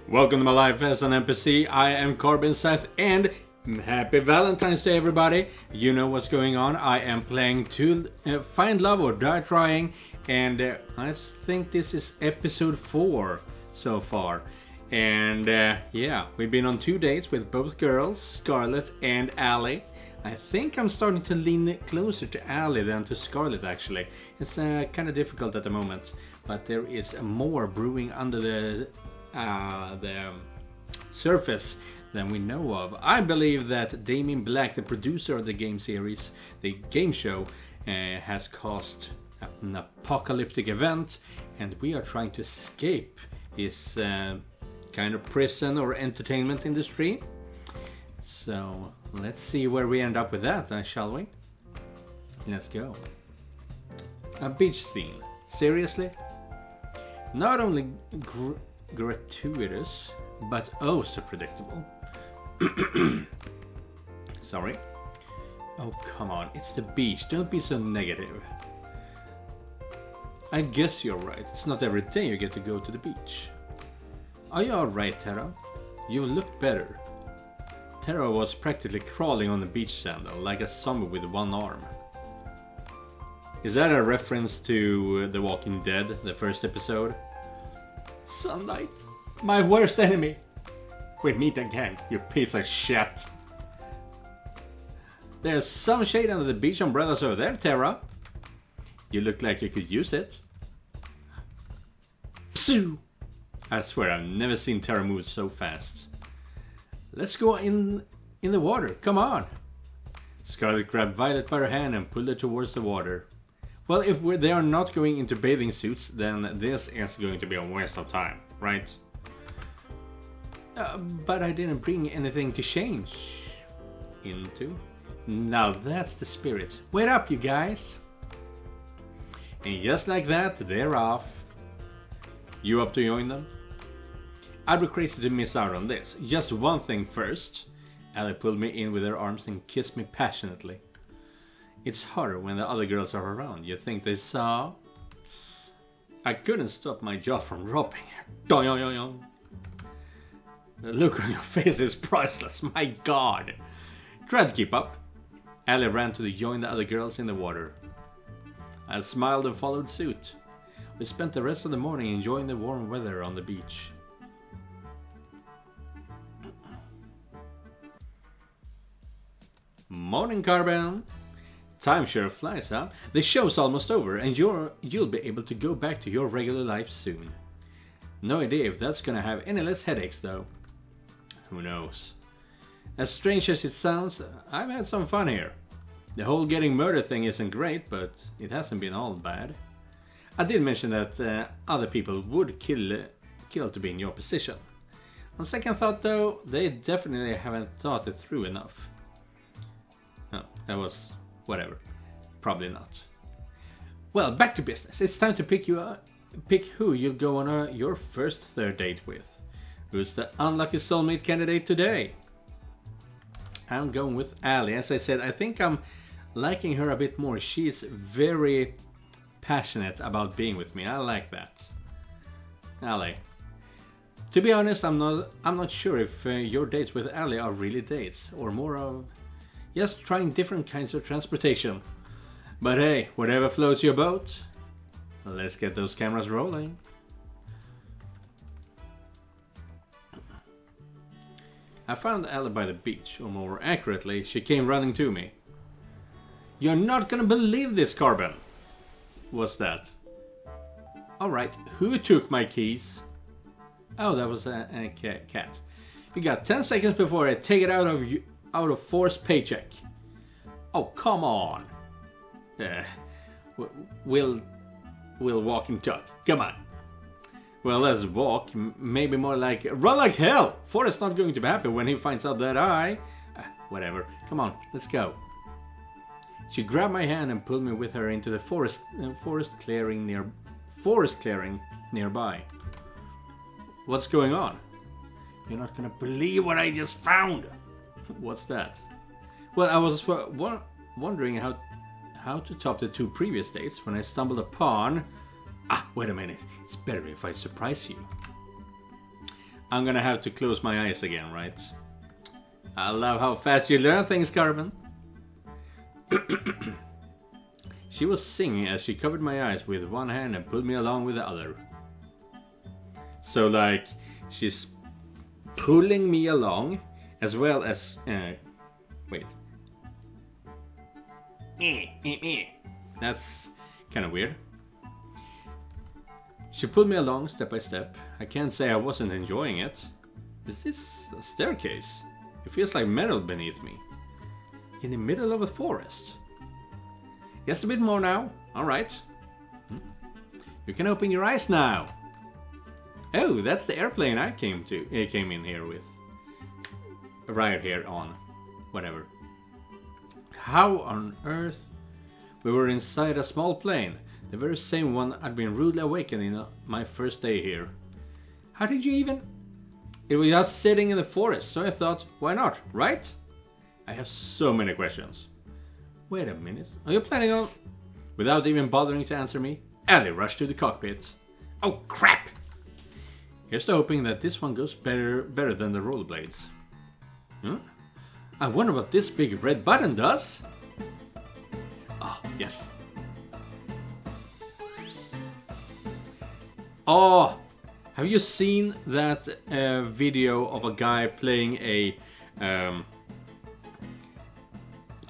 Welcome to my life as an NPC. I am Scythe and happy Valentines Day, everybody. You know what's going on. I am playing to Find Love or Die Trying, and I think this is episode 4 so far. And yeah, we've been on 2 dates with both girls, Scarlett and Allie. I think I'm starting to lean closer to Allie than to Scarlett, actually. It's kind of difficult at the moment, but there is more brewing under the surface than we know of. I believe that Damien Black, the producer of the game series, the game show, has caused an apocalyptic event, and we are trying to escape this kind of prison or entertainment industry. So let's see where we end up with that, shall we? Let's go. A beach scene. Seriously? Not only gratuitous, but oh so predictable. Sorry. Oh, come on, it's the beach. Don't be so negative. I guess you're right. It's not every day you get to go to the beach. Are you alright, Tara? You look better. Tara was practically crawling on the beach sand like a zombie with one arm. Is that a reference to The Walking Dead, the first episode? Sunlight, my worst enemy. We meet again, you piece of shit. There's some shade under the beach umbrellas over there, Tara. You look like you could use it. Psoo! I swear I've never seen Tara move so fast. Let's go in the water, come on. Scarlett grabbed Violet by her hand and pulled her towards the water. Well, if they are not going into bathing suits, then this is going to be a waste of time, right? But I didn't bring anything to change into. Now that's the spirit. Wait up, you guys. And just like that, they're off. You up to join them? I'd be crazy to miss out on this. Just one thing first. Allie pulled me in with her arms and kissed me passionately. It's harder when the other girls are around. You think they saw? I couldn't stop my jaw from dropping. The look on your face is priceless, my god. Try to keep up. Allie ran to join the other girls in the water. I smiled and followed suit. We spent the rest of the morning enjoying the warm weather on the beach. Morning, Carbon. Time sure flies, huh? The show's almost over, and you'll be able to go back to your regular life soon. No idea if that's gonna have any less headaches, though. Who knows? As strange as it sounds, I've had some fun here. The whole getting murdered thing isn't great, but it hasn't been all bad. I did mention that other people would kill to be in your position. On second thought, though, they definitely haven't thought it through enough. Oh, that was whatever. Probably not. Well, back to business. It's time to pick who you'll go on your first third date with. Who's the unlucky soulmate candidate today? I'm going with Allie. As I said, I think I'm liking her a bit more. She's very passionate about being with me. I like that. Allie. To be honest, I'm not sure if your dates with Allie are really dates or more of just trying different kinds of transportation. But hey, whatever floats your boat. Let's get those cameras rolling. I found Allie by the beach, or more accurately, she came running to me. You're not gonna believe this, Carbon. What's that? Alright, who took my keys? Oh, that was a cat. You got 10 seconds before I take it out of forced paycheck. Oh, come on. We'll walk and talk. Come on. Well, let's walk. Maybe more like run like hell. Forrest's not going to be happy when he finds out that whatever. Come on, let's go. She grabbed my hand and pulled me with her into the forest clearing nearby. What's going on? You're not gonna believe what I just found. What's that? Well, I was wondering how to top the 2 previous dates when I stumbled upon... wait a minute. It's better if I surprise you. I'm gonna have to close my eyes again, right? I love how fast you learn things, Carmen. She was singing as she covered my eyes with one hand and pulled me along with the other. So, like, she's pulling me along as well as... wait. That's kind of weird. She pulled me along step by step. I can't say I wasn't enjoying it. Is this a staircase? It feels like metal beneath me. In the middle of a forest. Just a bit more now. Alright. You can open your eyes now. Oh, that's the airplane I came in here with. Right here on. Whatever. How on earth? We were inside a small plane. The very same one I'd been rudely awakened in my first day here. How did you even... It was just sitting in the forest, so I thought, why not, right? I have so many questions. Wait a minute, are you planning on... Without even bothering to answer me, Ellie rushed to the cockpit. Oh crap! Here's to hoping that this one goes better than the rollerblades. Huh? I wonder what this big red button does? Oh, yes. Oh! Have you seen that video of a guy playing a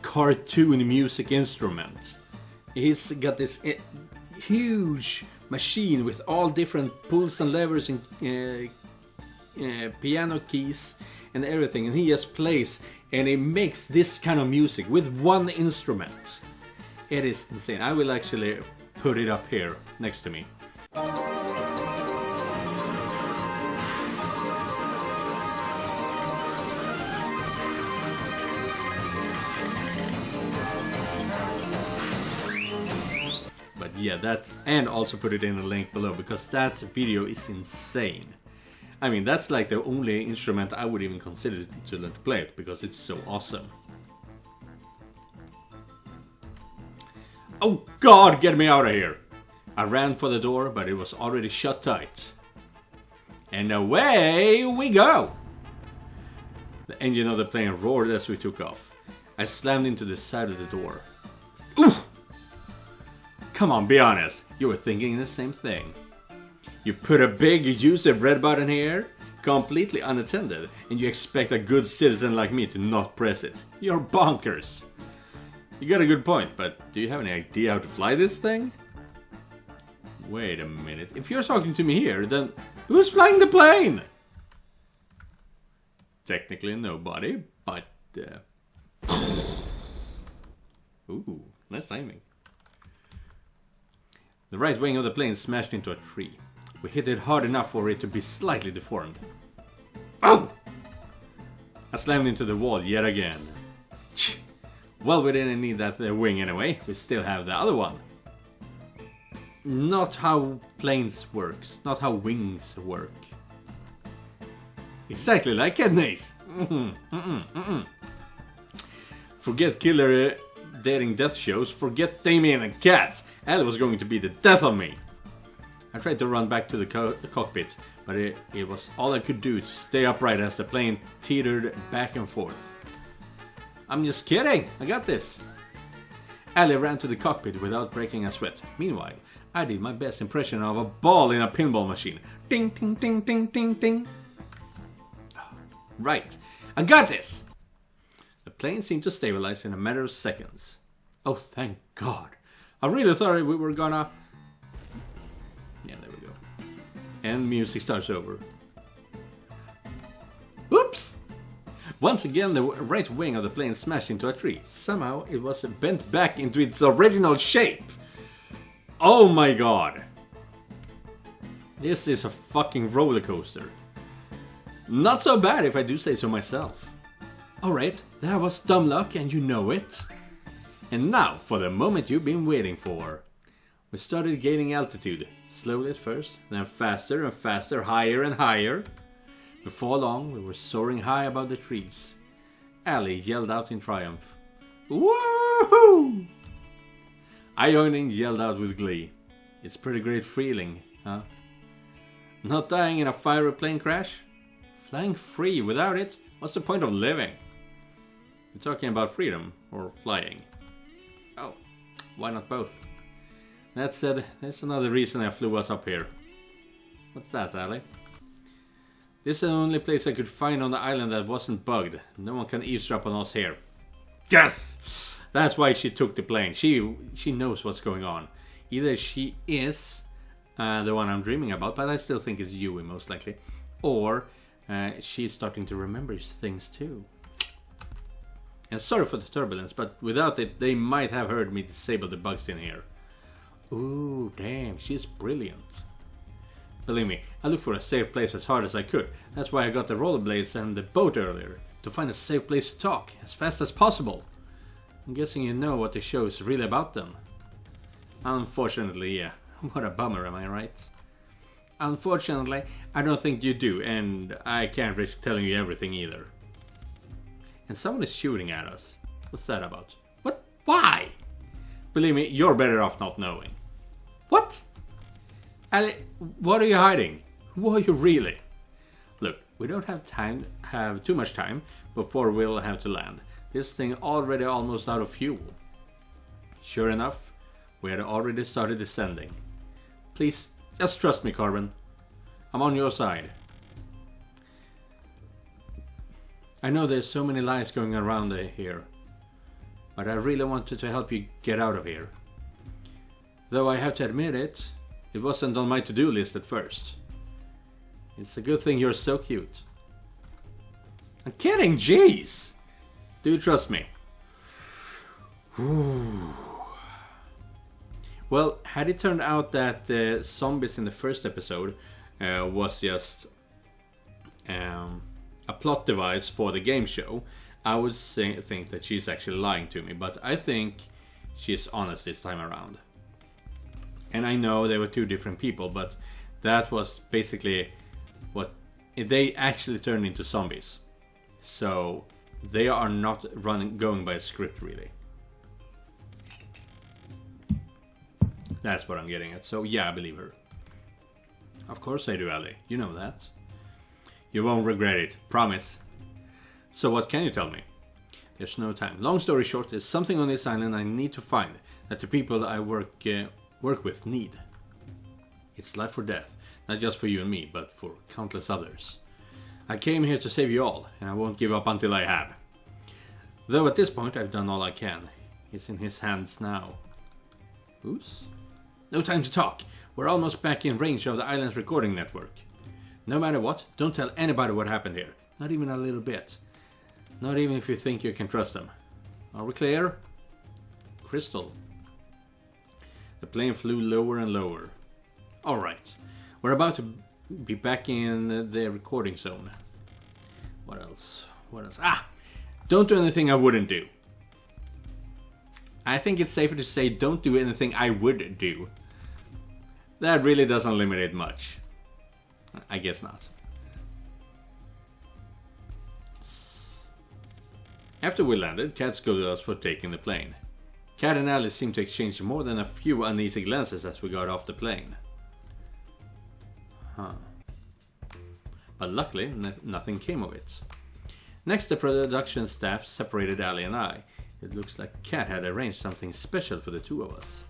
cartoon music instrument? He's got this huge machine with all different pulls and levers and piano keys and everything, and he just plays and he makes this kind of music with one instrument. It is insane. I will actually put it up here next to me. Yeah, that's, and also put it in the link below, because that video is insane. I mean, that's like the only instrument I would even consider to learn to play it, because it's so awesome. Oh god, get me out of here! I ran for the door, but it was already shut tight. And away we go! The engine of the plane roared as we took off. I slammed into the side of the door. Oof! Come on, be honest. You were thinking the same thing. You put a big, elusive red button here, completely unattended, and you expect a good citizen like me to not press it. You're bonkers. You got a good point, but do you have any idea how to fly this thing? Wait a minute. If you're talking to me here, then who's flying the plane? Technically nobody, but... Ooh, nice timing. The right wing of the plane smashed into a tree. We hit it hard enough for it to be slightly deformed. Oh! I slammed into the wall yet again. Well, we didn't need that wing anyway. We still have the other one. Not how planes works. Not how wings work. Exactly like kidneys. Forget killer dating death shows. Forget Damien and cats. Ellie was going to be the death of me. I tried to run back to the cockpit, but it was all I could do to stay upright as the plane teetered back and forth. I'm just kidding, I got this. Ellie ran to the cockpit without breaking a sweat. Meanwhile, I did my best impression of a ball in a pinball machine. Ding, ding, ding, ding, ding, ding. Right, I got this. The plane seemed to stabilize in a matter of seconds. Oh, thank God. I really thought we were gonna... Yeah, there we go. And music starts over. Oops! Once again, the right wing of the plane smashed into a tree. Somehow, it was bent back into its original shape. Oh my god! This is a fucking roller coaster. Not so bad if I do say so myself. Alright, that was dumb luck and you know it. And now for the moment you've been waiting for. We started gaining altitude, slowly at first, then faster and faster, higher and higher. Before long, we were soaring high above the trees. Ellie yelled out in triumph. Woohoo! I joined in, yelled out with glee. It's a pretty great feeling, huh? Not dying in a fiery plane crash? Flying free. Without it, what's the point of living? You're talking about freedom or flying? Oh, why not both? That said, there's another reason I flew us up here. What's that, Ali? This is the only place I could find on the island that wasn't bugged. No one can eavesdrop on us here. Yes! That's why she took the plane. She knows what's going on. Either she is the one I'm dreaming about, but I still think it's Yui most likely. Or she's starting to remember things too. And sorry for the turbulence, but without it, they might have heard me disable the bugs in here. Ooh, damn, she's brilliant. Believe me, I looked for a safe place as hard as I could. That's why I got the rollerblades and the boat earlier. To find a safe place to talk, as fast as possible. I'm guessing you know what the show is really about then. Unfortunately, yeah. What a bummer, am I right? Unfortunately, I don't think you do, and I can't risk telling you everything either. And someone is shooting at us. What's that about? What? Why? Believe me, you're better off not knowing. What? Ali, what are you hiding? Who are you really? Look, we don't have too much time before we'll have to land. This thing already almost out of fuel. Sure enough, we had already started descending. Please, just trust me, Carbon. I'm on your side. I know there's so many lies going around here, but I really wanted to help you get out of here. Though I have to admit it wasn't on my to-do list at first. It's a good thing you're so cute. I'm kidding, jeez! Do you trust me? Well, had it turned out that the zombies in the first episode was just a plot device for the game show, I would think that she's actually lying to me, but I think she's honest this time around. And I know they were two different people, but that was basically what they actually turned into zombies. So they are not going by a script really. That's what I'm getting at. So yeah, I believe her. Of course I do, Ali. You know that. You won't regret it. Promise. So what can you tell me? There's no time. Long story short, there's something on this island I need to find that the people I work with need. It's life or death. Not just for you and me, but for countless others. I came here to save you all, and I won't give up until I have. Though at this point I've done all I can. It's in his hands now. Whose? No time to talk. We're almost back in range of the island's recording network. No matter what, don't tell anybody what happened here. Not even a little bit. Not even if you think you can trust them. Are we clear? Crystal. The plane flew lower and lower. Alright. We're about to be back in the recording zone. What else? What else? Don't do anything I wouldn't do. I think it's safer to say don't do anything I would do. That really doesn't eliminate much. I guess not. After we landed, Kat scolded us for taking the plane. Kat and Alice seemed to exchange more than a few uneasy glances as we got off the plane. But luckily, nothing came of it. Next, the production staff separated Ali and I. It looks like Kat had arranged something special for the two of us.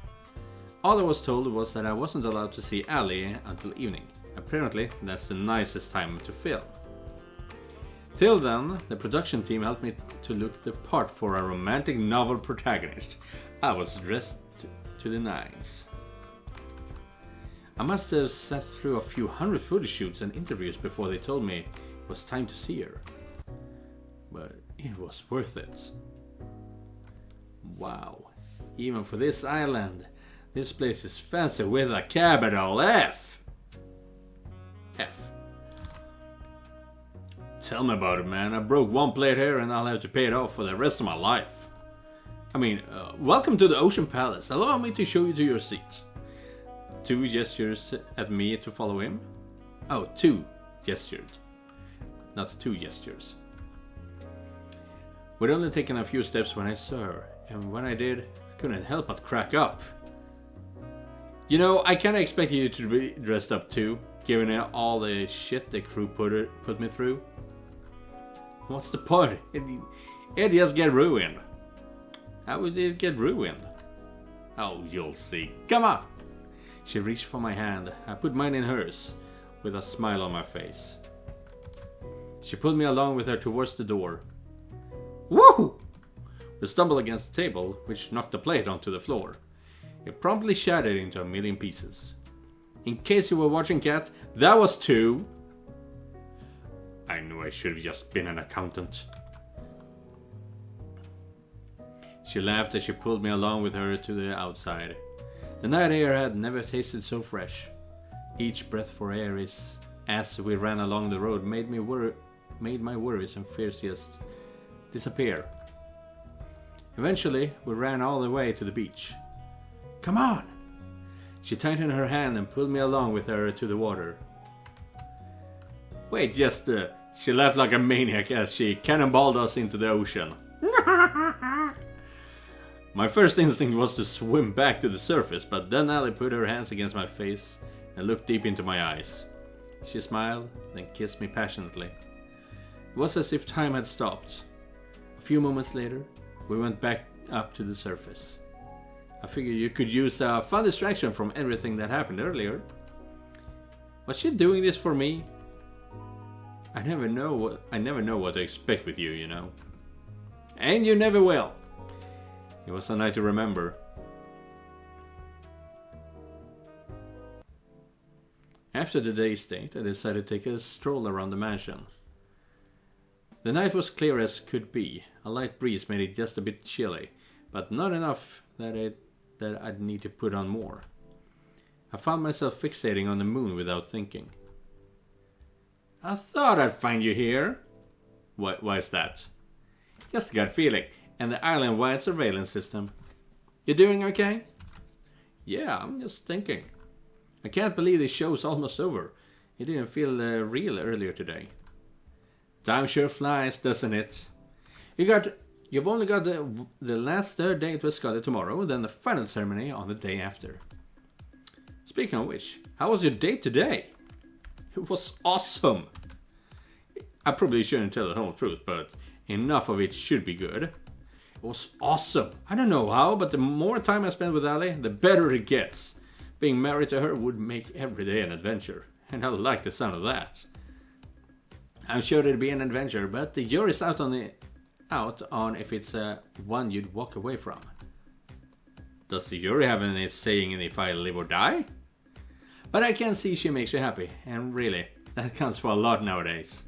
All I was told was that I wasn't allowed to see Ali until evening. Apparently, that's the nicest time to film. Till then, the production team helped me to look the part for a romantic novel protagonist. I was dressed to the nines. I must have sat through a few hundred photo shoots and interviews before they told me it was time to see her. But it was worth it. Wow. Even for this island, this place is fancy with a capital F. F. Tell me about it, man. I broke one plate here and I'll have to pay it off for the rest of my life. I mean, welcome to the Ocean Palace. Allow me to show you to your seat. 2 gestures at me to follow him. Oh, 2 gestured. Not 2 gestures. We'd only taken a few steps when I saw her, and when I did, I couldn't help but crack up. You know, I kinda expected you to be dressed up too. given all the shit the crew put me through. What's the point? It just get ruined. How would it get ruined? Oh, you'll see. Come on! She reached for my hand. I put mine in hers, with a smile on my face. She pulled me along with her towards the door. Woo! We stumbled against the table, which knocked the plate onto the floor. It promptly shattered into a million pieces. In case you were watching, Cat, that was 2. I knew I should have just been an accountant. She laughed as she pulled me along with her to the outside. The night air had never tasted so fresh. Each breath for air as we ran along the road made my worries and fears just disappear. Eventually, we ran all the way to the beach. Come on! She tightened her hand and pulled me along with her to the water. Wait, she laughed like a maniac as she cannonballed us into the ocean. My first instinct was to swim back to the surface, but then Allie put her hands against my face and looked deep into my eyes. She smiled, then kissed me passionately. It was as if time had stopped. A few moments later, we went back up to the surface. I figured you could use a fun distraction from everything that happened earlier. Was she doing this for me? I never know what to expect with you, you know. And you never will. It was a night to remember. After the day's date, I decided to take a stroll around the mansion. The night was clear as could be. A light breeze made it just a bit chilly, but not enough that I'd need to put on more. I found myself fixating on the moon without thinking. I thought I'd find you here. Why is that? Just a gut feeling. And the island-wide surveillance system. You doing okay? Yeah, I'm just thinking. I can't believe the show's almost over. It didn't feel real earlier today. Time sure flies, doesn't it? You've only got the last third date with Scythe tomorrow, then the final ceremony on the day after. Speaking of which, how was your date today? It was awesome. I probably shouldn't tell the whole truth, but enough of it should be good. It was awesome. I don't know how, but the more time I spend with Allie, the better it gets. Being married to her would make every day an adventure, and I like the sound of that. I'm sure it'd be an adventure, but the jury's out on if it's one you'd walk away from. Does the jury have any saying in if I live or die? But I can see she makes you happy, and really, that counts for a lot nowadays.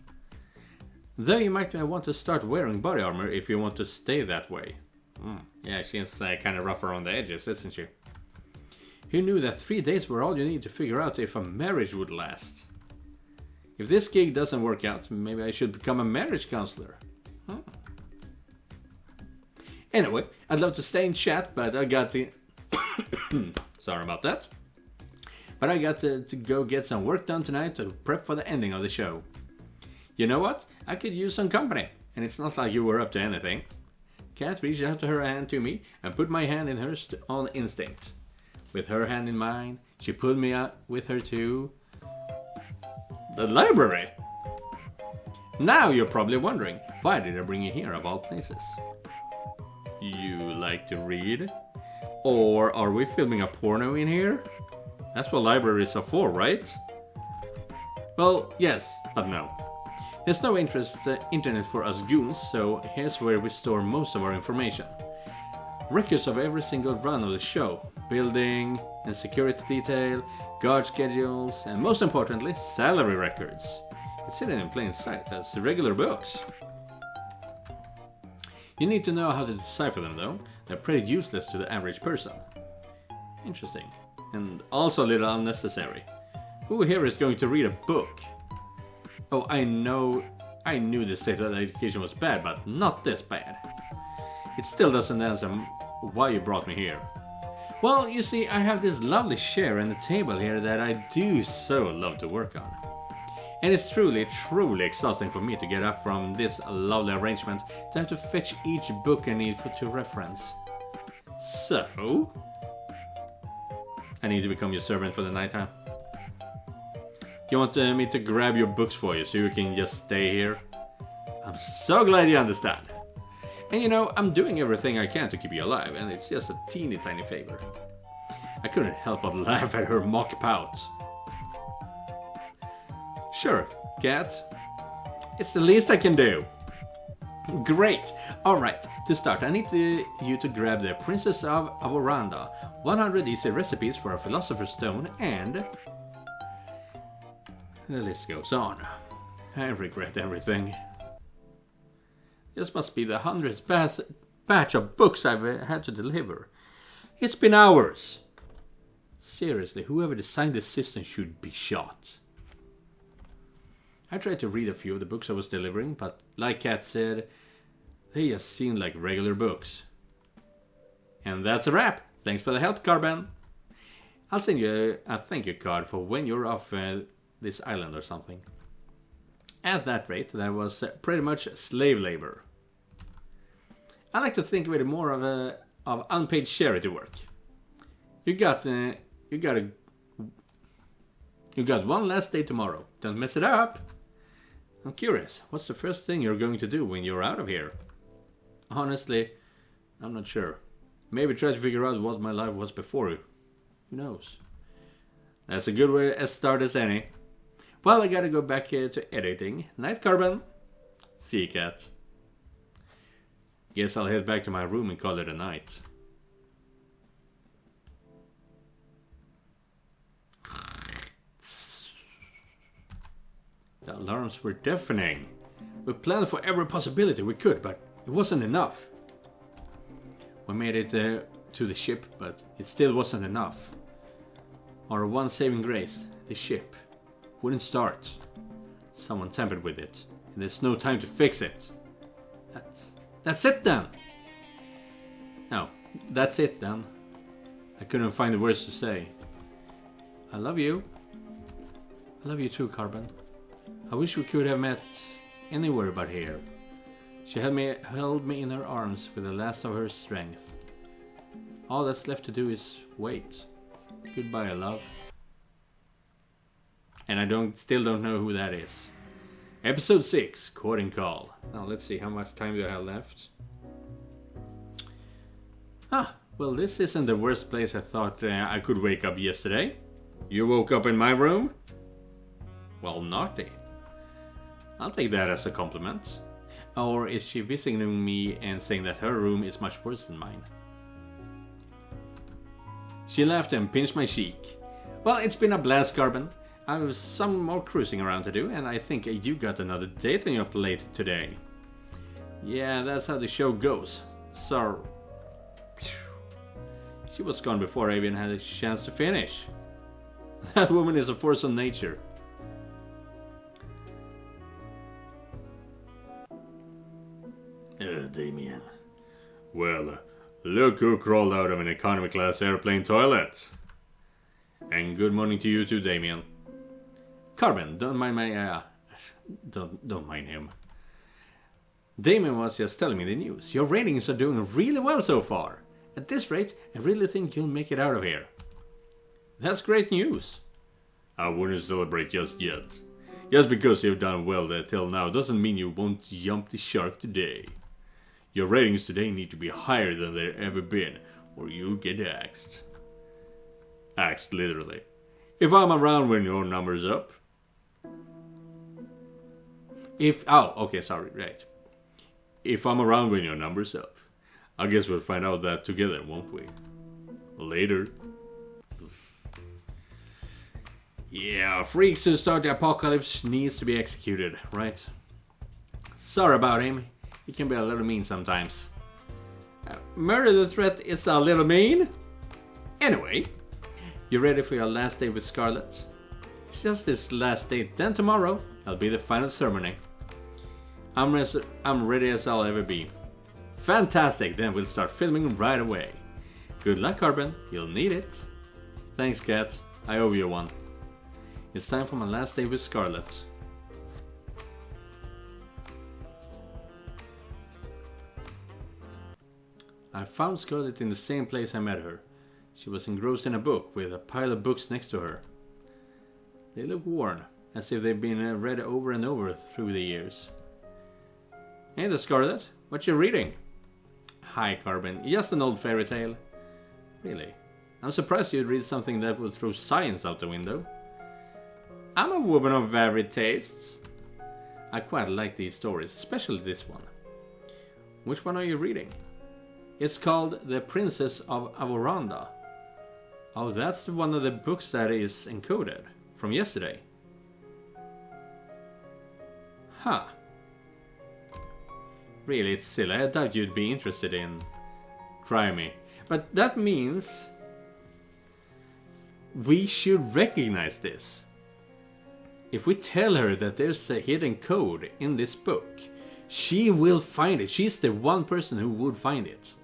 Though you might want to start wearing body armor if you want to stay that way. Yeah, she's kind of rough around the edges, isn't she? Who knew that 3 days were all you need to figure out if a marriage would last? If this gig doesn't work out, maybe I should become a marriage counselor. Anyway, I'd love to stay and chat, but I got to... Sorry about that. But I got to go get some work done tonight to prep for the ending of the show. You know what? I could use some company, and it's not like you were up to anything. Kat reached out to her hand to me and put my hand in hers on instinct. With her hand in mine, she pulled me out with her to... the library! Now you're probably wondering, why did I bring you here of all places? You like to read? Or are we filming a porno in here? That's what libraries are for, right? Well, yes, but no. There's no internet for us goons, so here's where we store most of our information. Records of every single run of the show, building and security detail, guard schedules, and most importantly, salary records. It's hidden in plain sight as regular books. You need to know how to decipher them though, they're pretty useless to the average person. Interesting. And also a little unnecessary. Who here is going to read a book? Oh, I knew the state of education was bad, but not this bad. It still doesn't answer why you brought me here. Well, you see, I have this lovely chair and a table here that I do so love to work on. And it's truly exhausting for me to get up from this lovely arrangement to have to fetch each book I need to reference. So, I need to become your servant for the night, huh? You want me to grab your books for you so you can just stay here? I'm so glad you understand. And you know, I'm doing everything I can to keep you alive, and it's just a teeny tiny favor. I couldn't help but laugh at her mock pout. Sure, cat. It's the least I can do. Great! Alright, to start I need you to grab the Princess of Avoranda, 100 easy recipes for a Philosopher's Stone, and... the list goes on. I regret everything. This must be the 100th batch of books I've had to deliver. It's been hours! Seriously, whoever designed this system should be shot. I tried to read a few of the books I was delivering, but like Kat said, they just seemed like regular books. And that's a wrap. Thanks for the help, Carbon. I'll send you a thank you card for when you're off this island or something. At that rate, that was pretty much slave labor. I like to think of it more of unpaid charity work. You got one last day tomorrow. Don't mess it up. I'm curious, what's the first thing you're going to do when you're out of here? Honestly, I'm not sure. Maybe try to figure out what my life was before. Who knows? That's a good way to start as any. Well, I gotta go back to editing. Night, Carbon. See you, cat. Guess I'll head back to my room and call it a night. The alarms were deafening. We planned for every possibility we could, but it wasn't enough. We made it to the ship, but it still wasn't enough. Our one saving grace, the ship, wouldn't start. Someone tampered with it, and there's no time to fix it. That's it then! No, that's it then. I couldn't find the words to say. I love you. I love you too, Carbon. I wish we could have met anywhere but here. She held me in her arms with the last of her strength. All that's left to do is wait. Goodbye, love. And I still don't know who that is. Episode 6, Courting Call. Now let's see, how much time do I have left? Well, this isn't the worst place I thought I could wake up yesterday. You woke up in my room? Well, naughty. I'll take that as a compliment. Or is she visiting me and saying that her room is much worse than mine? She laughed and pinched my cheek. Well, it's been a blast, Carbon. I have some more cruising around to do, and I think you got another date on your plate today. Yeah, that's how the show goes. So... She was gone before I even had a chance to finish. That woman is a force of nature. Damien. Well, look who crawled out of an economy class airplane toilet. And good morning to you too, Damien. Carbon, don't mind my don't mind him. Damien was just telling me the news. Your ratings are doing really well so far. At this rate, I really think you'll make it out of here. That's great news. I wouldn't celebrate just yet. Just because you've done well till now doesn't mean you won't jump the shark today. Your ratings today need to be higher than they've ever been, or you'll get axed. Axed, literally. If I'm around when your number's up. If I'm around when your number's up. I guess we'll find out that together, won't we? Later. Yeah, freaks who start the apocalypse needs to be executed, right? Sorry about him. He can be a little mean sometimes. Murder the threat is a little mean? Anyway, you ready for your last day with Scarlet? It's just this last day, then tomorrow that'll be the final ceremony. I'm ready as I'll ever be. Fantastic, then we'll start filming right away. Good luck, Carbon, you'll need it. Thanks, Cat, I owe you one. It's time for my last day with Scarlet. I found Scarlet in the same place I met her. She was engrossed in a book with a pile of books next to her. They look worn, as if they've been read over and over through the years. Hey there, Scarlet. What you reading? Hi, Carbon. Just an old fairy tale. Really? I'm surprised you'd read something that would throw science out the window. I'm a woman of varied tastes. I quite like these stories, especially this one. Which one are you reading? It's called The Princess of Avoranda. Oh, that's one of the books that is encoded from yesterday. Huh. Really, it's silly. I doubt you'd be interested in Crimey. But that means we should recognize this. If we tell her that there's a hidden code in this book, she will find it. She's the one person who would find it.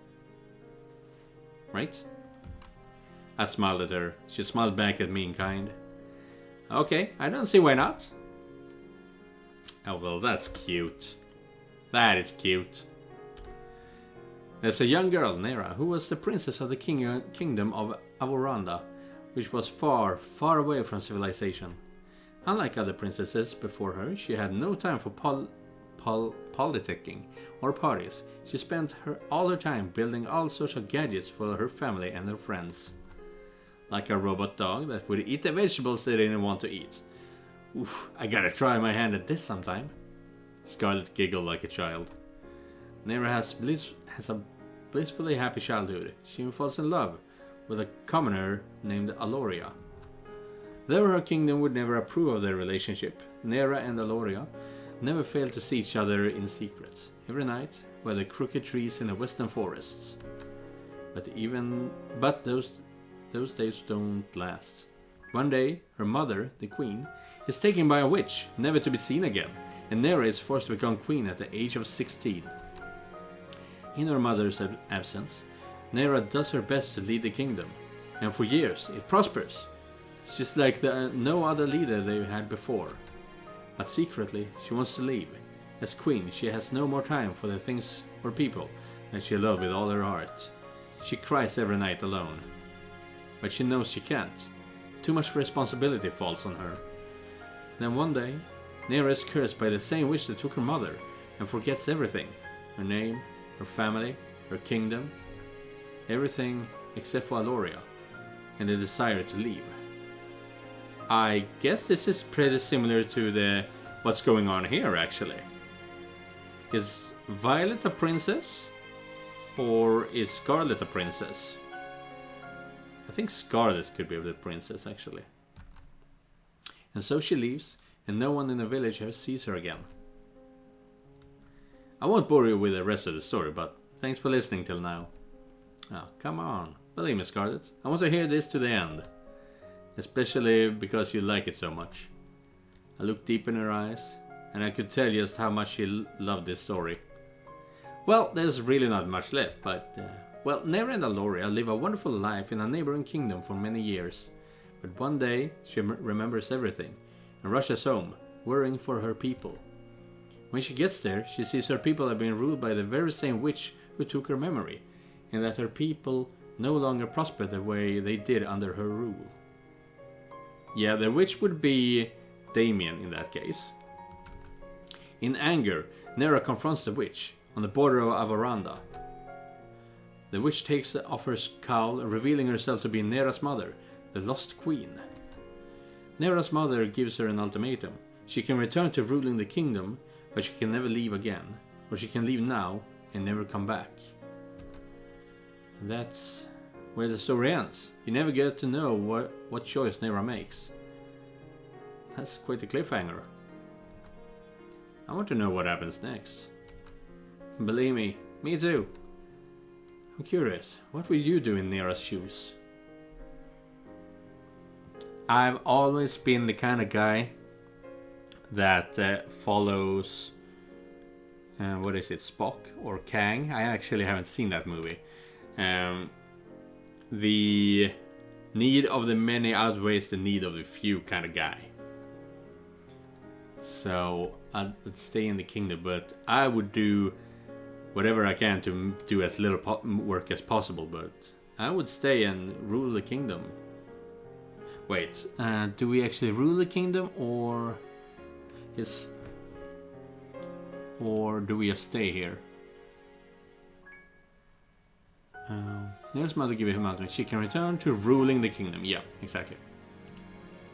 Right? I smiled at her. She smiled back at me in kind. Okay, I don't see why not. Oh, well, that's cute. That is cute. There's a young girl, Nera, who was the princess of the kingdom of Avoranda, which was far, far away from civilization. Unlike other princesses before her, she had no time for politicking or parties. She spent all her time building all sorts of gadgets for her family and her friends. Like a robot dog that would eat the vegetables they didn't want to eat. Oof, I gotta try my hand at this sometime. Scarlet giggled like a child. Nera has a blissfully happy childhood. She falls in love with a commoner named Aloria. Though her kingdom would never approve of their relationship, Nera and Aloria never failed to see each other in secret, every night by the crooked trees in the western forests. But those days don't last. One day, her mother, the queen, is taken by a witch, never to be seen again, and Nera is forced to become queen at the age of 16. In her mother's absence, Nera does her best to lead the kingdom, and for years it prospers. She's like no other leader they've had before. But secretly, she wants to leave. As queen, she has no more time for the things or people that she loved with all her heart. She cries every night alone. But she knows she can't. Too much responsibility falls on her. Then one day, Nera is cursed by the same witch that took her mother, and forgets everything. Her name, her family, her kingdom. Everything except for Aloria, and the desire to leave. I guess this is pretty similar to what's going on here, actually. Is Violet a princess? Or is Scarlet a princess? I think Scarlet could be the princess, actually. And so she leaves, and no one in the village ever sees her again. I won't bore you with the rest of the story, but thanks for listening till now. Oh, come on. Believe me, Scarlet. I want to hear this to the end. Especially because you like it so much. I looked deep in her eyes, and I could tell just how much she loved this story. Well, there's really not much left, but... Nera and Aloria live a wonderful life in a neighboring kingdom for many years. But one day, she remembers everything, and rushes home, worrying for her people. When she gets there, she sees her people have been ruled by the very same witch who took her memory, and that her people no longer prosper the way they did under her rule. Yeah, the witch would be Damien in that case. In anger, Nera confronts the witch on the border of Avoranda. The witch takes off her cowl, revealing herself to be Nera's mother, the lost queen. Nera's mother gives her an ultimatum. She can return to ruling the kingdom, but she can never leave again, or she can leave now and never come back. That's where the story ends. You never get to know what choice Nera makes. That's quite a cliffhanger. I want to know what happens next. Believe me too. I'm curious, what would you do in Nera's shoes? I've always been the kind of guy that follows, Spock or Kang? I actually haven't seen that movie. The need of the many outweighs the need of the few kind of guy. So I'd stay in the kingdom, but I would do whatever I can to do as little work as possible, but I would stay and rule the kingdom. Wait, do we actually rule the kingdom, or is, or do we just stay here? Nearest mother give him out. She can return to ruling the kingdom. Yeah, exactly.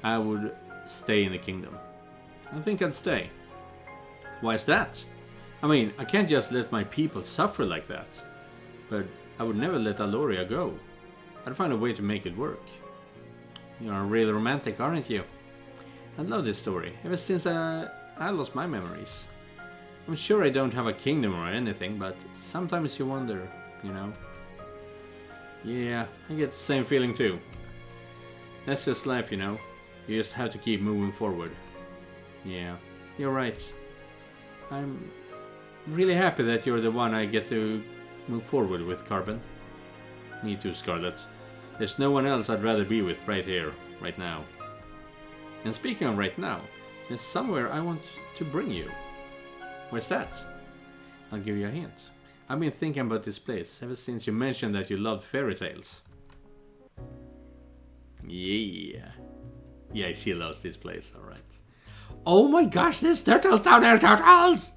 I would stay in the kingdom. I think I'd stay. Why is that? I mean, I can't just let my people suffer like that. But I would never let Aloria go. I'd find a way to make it work. You're really romantic, aren't you? I love this story, ever since I lost my memories. I'm sure I don't have a kingdom or anything, but sometimes you wonder, you know. Yeah, I get the same feeling too. That's just life, you know. You just have to keep moving forward. Yeah, you're right. I'm really happy that you're the one I get to move forward with, Carbon. Me too, Scarlet. There's no one else I'd rather be with right here, right now. And speaking of right now, there's somewhere I want to bring you. Where's that? I'll give you a hint. I've been thinking about this place ever since you mentioned that you loved fairy tales. Yeah. Yeah, she loves this place, alright. Oh my gosh, there's turtles down there, turtles!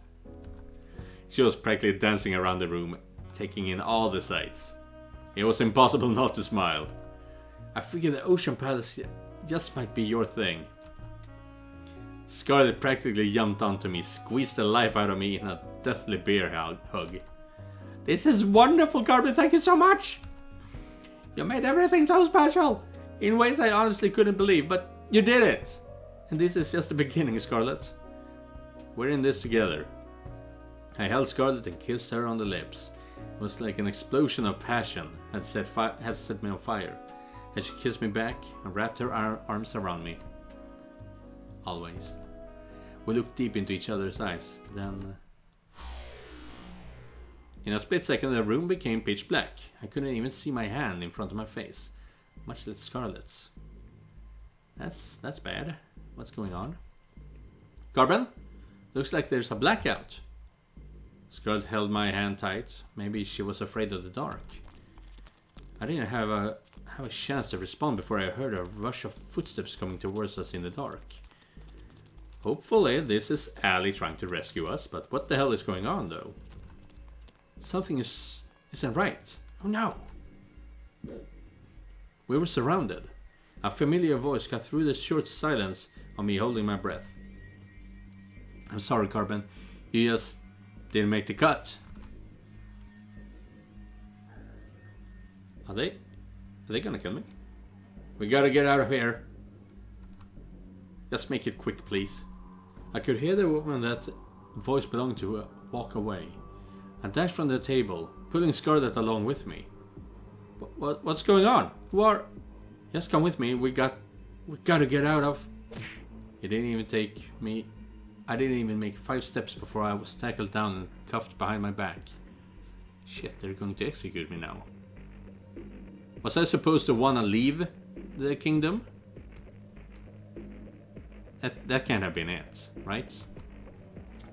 She was practically dancing around the room, taking in all the sights. It was impossible not to smile. I figured the Ocean Palace just might be your thing. Scarlet practically jumped onto me, squeezed the life out of me in a deathly bear hug. This is wonderful, Carbon, thank you so much! You made everything so special! In ways I honestly couldn't believe, but you did it! And this is just the beginning, Scarlet. We're in this together. I held Scarlet and kissed her on the lips. It was like an explosion of passion had set me on fire. And she kissed me back and wrapped her arms around me. Always. We looked deep into each other's eyes, then... In a split second the room became pitch black. I couldn't even see my hand in front of my face. Much less Scarlet's. That's bad. What's going on? Carbon? Looks like there's a blackout. Scarlet held my hand tight. Maybe she was afraid of the dark. I didn't have a chance to respond before I heard a rush of footsteps coming towards us in the dark. Hopefully this is Allie trying to rescue us, but what the hell is going on though? Something isn't right. Oh no! We were surrounded. A familiar voice cut through the short silence on me holding my breath. I'm sorry, Carbon. You just didn't make the cut. Are they gonna kill me? We gotta get out of here. Just make it quick, please. I could hear the woman that voice belonged to walk away. I dashed from the table, pulling Scarlet along with me. What's going on? Who are... Just come with me. We gotta get out of... It didn't even take me... I didn't even make 5 steps before I was tackled down and cuffed behind my back. Shit, they're going to execute me now. Was I supposed to wanna leave the kingdom? That can't have been it, right?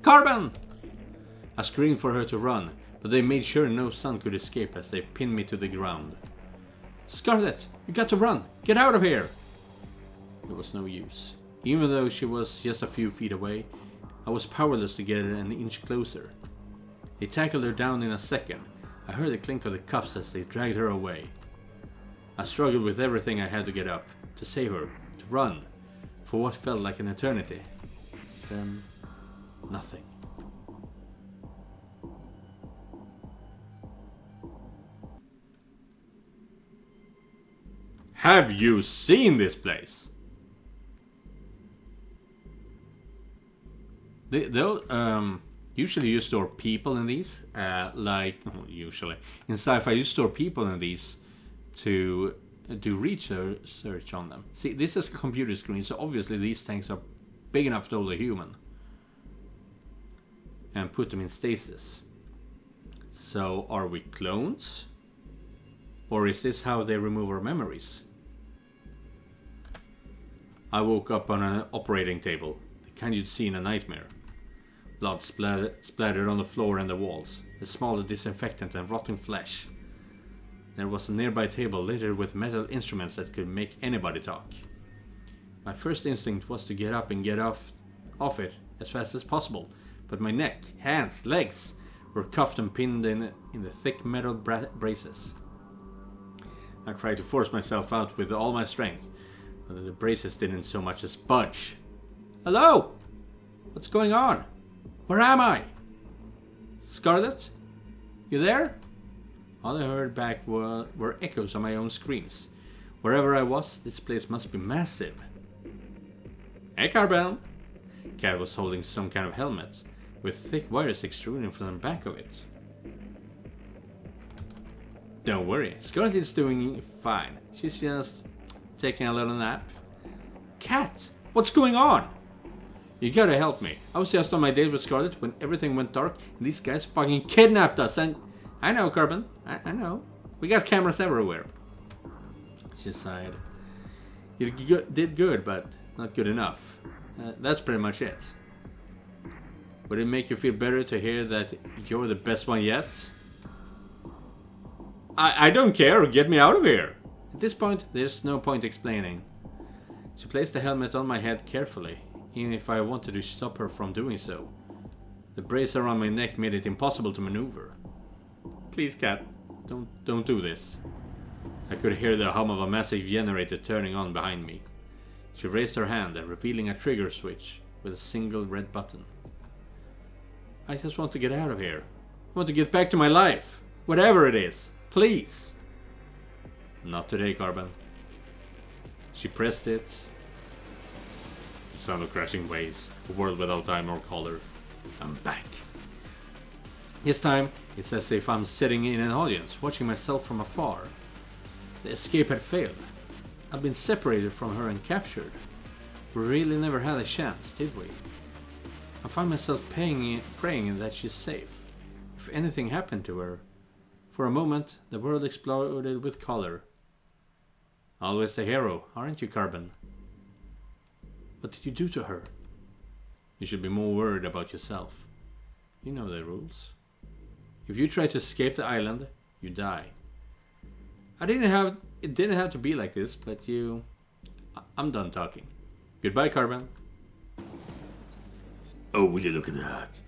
Carbon! I screamed for her to run, but they made sure no son could escape as they pinned me to the ground. Scarlet, you got to run! Get out of here! It was no use. Even though she was just a few feet away, I was powerless to get an inch closer. They tackled her down in a second. I heard the clink of the cuffs as they dragged her away. I struggled with everything I had to get up, to save her, to run, for what felt like an eternity. Then, nothing. Have you seen this place? Usually you store people in these, usually. In Sci-Fi you store people in these to do research on them. See, this is a computer screen, so obviously these tanks are big enough to hold a human. And put them in stasis. So, are we clones? Or is this how they remove our memories? I woke up on an operating table, the kind you'd see in a nightmare. Blood splattered on the floor and the walls, the smell of disinfectant and rotting flesh. There was a nearby table littered with metal instruments that could make anybody talk. My first instinct was to get up and get off it as fast as possible, but my neck, hands, legs were cuffed and pinned in the thick metal braces. I tried to force myself out with all my strength, but the braces didn't so much as budge. Hello? What's going on? Where am I? Scarlet? You there? All I heard back were echoes of my own screams. Wherever I was, this place must be massive. Hey, Carbell! Cat was holding some kind of helmet, with thick wires extruding from the back of it. Don't worry, Scarlet is doing fine. She's just taking a little nap. Cat! What's going on? You gotta help me. I was just on my date with Scarlet when everything went dark and these guys fucking kidnapped us and... I know, Carbon. I know. We got cameras everywhere. She sighed. You did good, but not good enough. That's pretty much it. Would it make you feel better to hear that you're the best one yet? I don't care. Get me out of here. At this point, there's no point explaining. She placed the helmet on my head carefully, even if I wanted to stop her from doing so. The brace around my neck made it impossible to maneuver. Please, Cat, don't do this. I could hear the hum of a massive generator turning on behind me. She raised her hand, revealing a trigger switch with a single red button. I just want to get out of here. I want to get back to my life. Whatever it is. Please. Not today, Carbon. She pressed it. The sound of crashing waves. A world without time or color. I'm back. This time, it's as if I'm sitting in an audience, watching myself from afar. The escape had failed. I've been separated from her and captured. We really never had a chance, did we? I find myself praying that she's safe. If anything happened to her. For a moment, the world exploded with color. Always the hero, aren't you, Carbon? What did you do to her? You should be more worried about yourself. You know the rules. If you try to escape the island, you die. It didn't have to be like this, but I'm done talking. Goodbye, Carbon. Oh, will you look at that?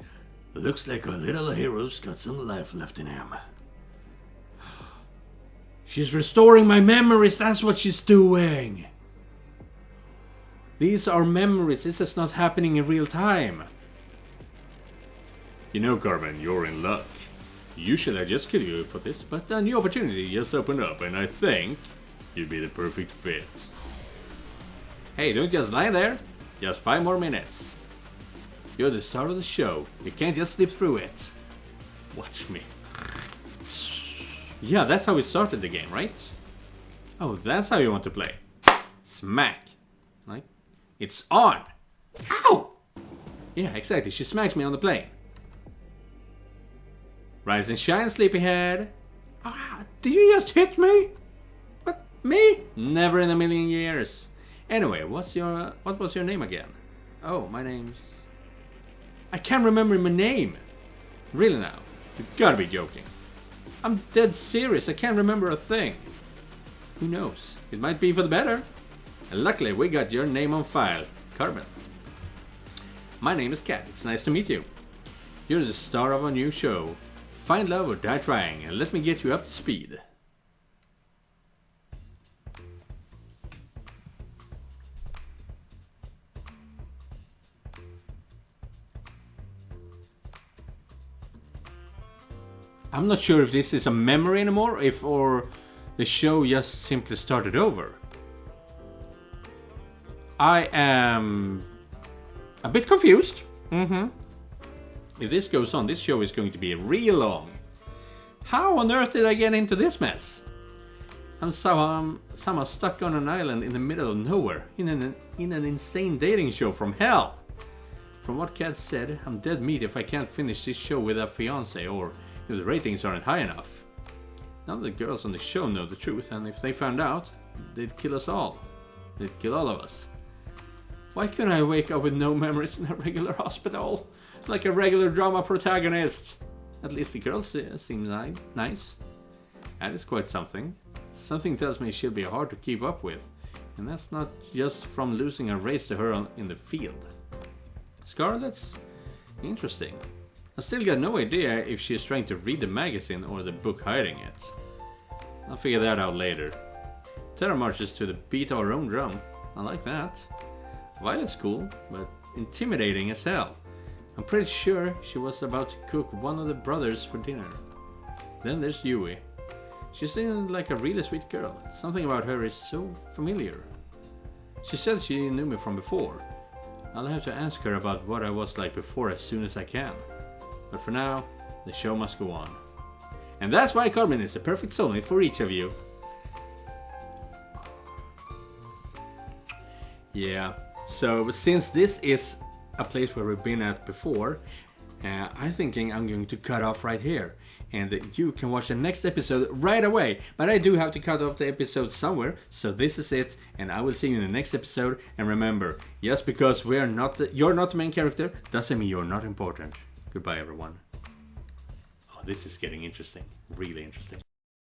Looks like our little hero's got some life left in him. She's restoring my memories, that's what she's doing. These are memories, this is not happening in real time. You know, Carbon, you're in luck. Usually I just kill you for this, but a new opportunity just opened up and I think you'd be the perfect fit. Hey, don't just lie there. Just 5 more minutes. You're the star of the show. You can't just slip through it. Watch me. Yeah, that's how we started the game, right? Oh, that's how you want to play. Smack. Like, it's on. Ow! Yeah, exactly. She smacks me on the plane. Rise and shine, sleepyhead. Ah, did you just hit me? What, me? Never in a million years. Anyway, what was your name again? Oh, my name's... I can't remember my name. Really now? You gotta be joking. I'm dead serious. I can't remember a thing. Who knows? It might be for the better. And luckily, we got your name on file. Carbon. My name is Kat. It's nice to meet you. You're the star of a new show. Find love or die trying, and let me get you up to speed. I'm not sure if this is a memory anymore, or the show just simply started over. I am a bit confused. If this goes on, this show is going to be real long. How on earth did I get into this mess? I'm somehow stuck on an island in the middle of nowhere, in an insane dating show from hell. From what Kat said, I'm dead meat if I can't finish this show with a fiance, or if the ratings aren't high enough. None of the girls on the show know the truth, and if they found out, they'd kill us all. They'd kill all of us. Why couldn't I wake up with no memories in a regular hospital? Like a regular drama protagonist. At least the girl seems nice. That is quite something. Something tells me she'll be hard to keep up with. And that's not just from losing a race to her in the field. Scarlet's interesting. I still got no idea if she's trying to read the magazine or the book hiding it. I'll figure that out later. Terra marches to the beat of her own drum. I like that. Violet's cool, but intimidating as hell. I'm pretty sure she was about to cook one of the brothers for dinner. Then there's Yui. She seemed like a really sweet girl. Something about her is so familiar. She said she knew me from before. I'll have to ask her about what I was like before as soon as I can. But for now, the show must go on. And that's why Carmen is the perfect soulmate for each of you. Yeah, so since this is a place where we've been at before, I'm thinking I'm going to cut off right here. And you can watch the next episode right away. But I do have to cut off the episode somewhere, so this is it. And I will see you in the next episode. And remember, just because you're not the main character, doesn't mean you're not important. Goodbye, everyone. Oh, this is getting interesting. Really interesting.